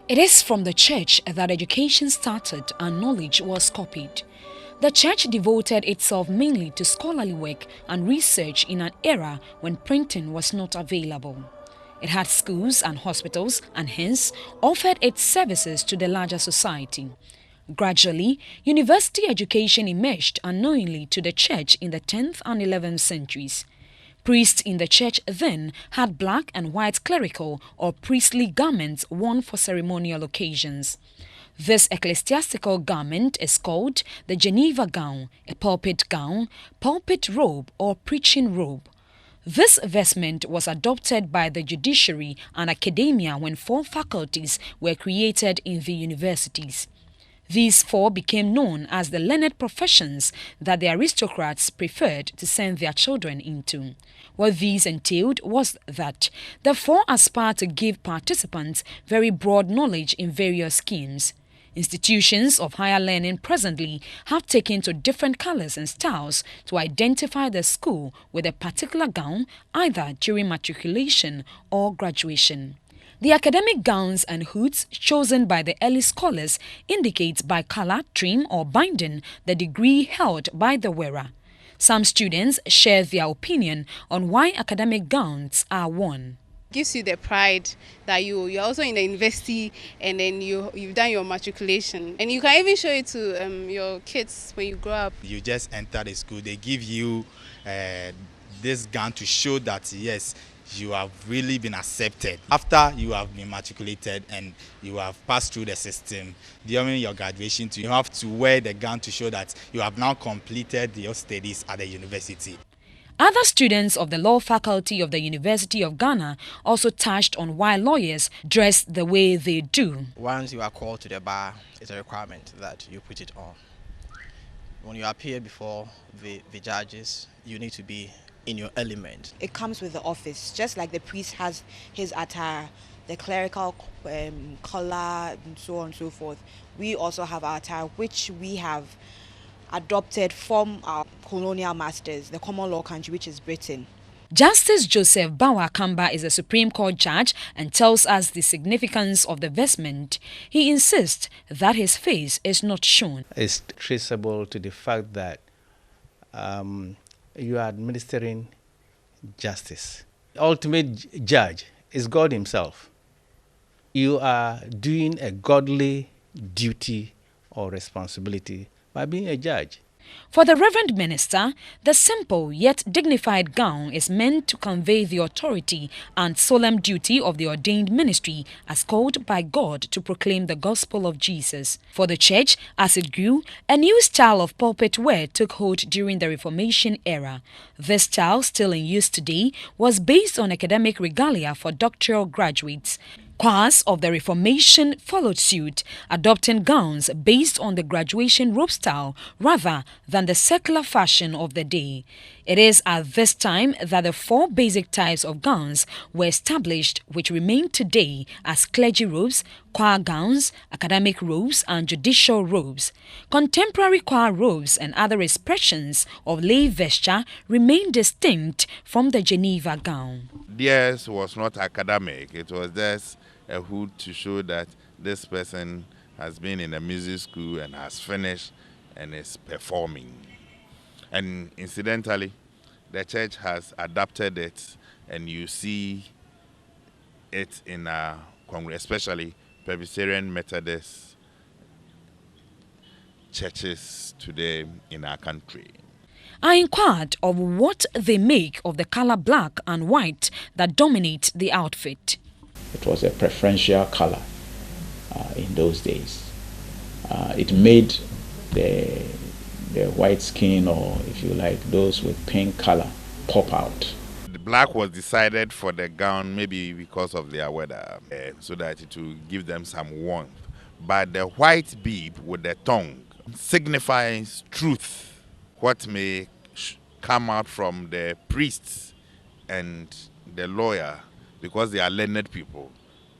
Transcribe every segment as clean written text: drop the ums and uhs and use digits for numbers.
It is from the church that education started and knowledge was copied. The church devoted itself mainly to scholarly work and research in an era when printing was not available. It had schools and hospitals and hence offered its services to the larger society. Gradually, university education emerged unknowingly to the church in the 10th and 11th centuries. Priests in the church then had black and white clerical or priestly garments worn for ceremonial occasions. This ecclesiastical garment is called the Geneva gown, a pulpit gown, pulpit robe or preaching robe. This vestment was adopted by the judiciary and academia when 4 faculties were created in the universities. These 4 became known as the learned professions that the aristocrats preferred to send their children into. What these entailed was that the 4 aspired to give participants very broad knowledge in various schemes. Institutions of higher learning presently have taken to different colors and styles to identify the school with a particular gown either during matriculation or graduation. The academic gowns and hoods chosen by the early scholars indicate by color, trim or binding the degree held by the wearer. Some students share their opinion on why academic gowns are worn. Gives you the pride that you're also in the university and then you've done your matriculation. And you can even show it to your kids when you grow up. You just enter the school, they give you this gown to show that yes, you have really been accepted. After you have been matriculated and you have passed through the system, during your graduation, you have to wear the gown to show that you have now completed your studies at the university. Other students of the law faculty of the University of Ghana also touched on why lawyers dress the way they do. Once you are called to the bar, it's a requirement that you put it on. When you appear before the judges, you need to be in your element. It comes with the office, just like the priest has his attire, the clerical collar and so on and so forth. We also have our attire, which we have adopted from our colonial masters, the common law country, which is Britain. Justice Joseph Bawa Kamba is a Supreme Court judge and tells us the significance of the vestment. He insists that his face is not shown. It's traceable to the fact that you are administering justice. The ultimate judge is God himself. You are doing a godly duty or responsibility by being a judge. For the Reverend Minister, the simple yet dignified gown is meant to convey the authority and solemn duty of the ordained ministry as called by God to proclaim the gospel of Jesus. For the church, as it grew, a new style of pulpit wear took hold during the Reformation era. This style, still in use today, was based on academic regalia for doctoral graduates. Choirs of the Reformation followed suit, adopting gowns based on the graduation robe style rather than the secular fashion of the day. It is at this time that the 4 basic types of gowns were established, which remain today as clergy robes, choir gowns, academic robes, and judicial robes. Contemporary choir robes and other expressions of lay vesture remain distinct from the Geneva gown. Theirs was not academic, it was just a hood to show that this person has been in a music school and has finished and is performing. And incidentally, the church has adapted it, and you see it in especially Presbyterian Methodist churches today in our country. I inquired of what they make of the color black and white that dominate the outfit. It was a preferential color in those days. It made the white skin, or if you like, those with pink color, pop out. The black was decided for the gown maybe because of their weather, so that it will give them some warmth. But the white bead with the tongue signifies truth, what may come out from the priests and the lawyer, because they are learned people,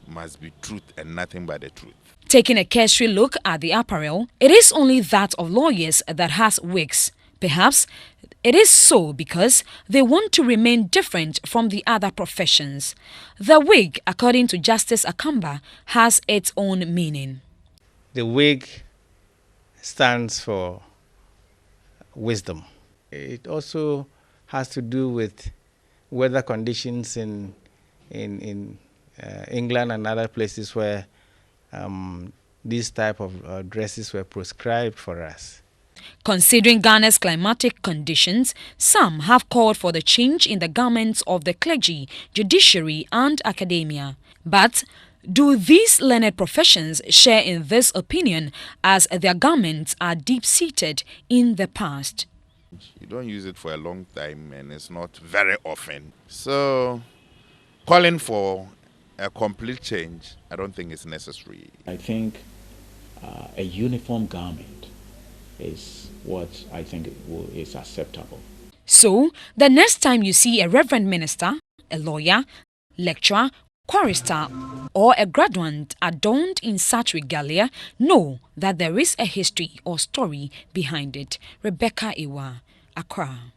must be truth and nothing but the truth. Taking a cursory look at the apparel, it is only that of lawyers that has wigs. Perhaps It is so because they want to remain different from the other professions. The wig, according to Justice Akamba, has its own meaning. The wig stands for wisdom. It also has to do with weather conditions in England and other places where these type of dresses were prescribed for us. Considering Ghana's climatic conditions, some have called for the change in the garments of the clergy, judiciary and academia. But do these learned professions share in this opinion, as their garments are deep-seated in the past? You don't use it for a long time and it's not very often. So calling for a complete change, I don't think it's necessary. I think a uniform garment is what I think is acceptable. So, the next time you see a reverend minister, a lawyer, lecturer, chorister, or a graduate adorned in such regalia, know that there is a history or story behind it. Rebekah Awuah, Accra.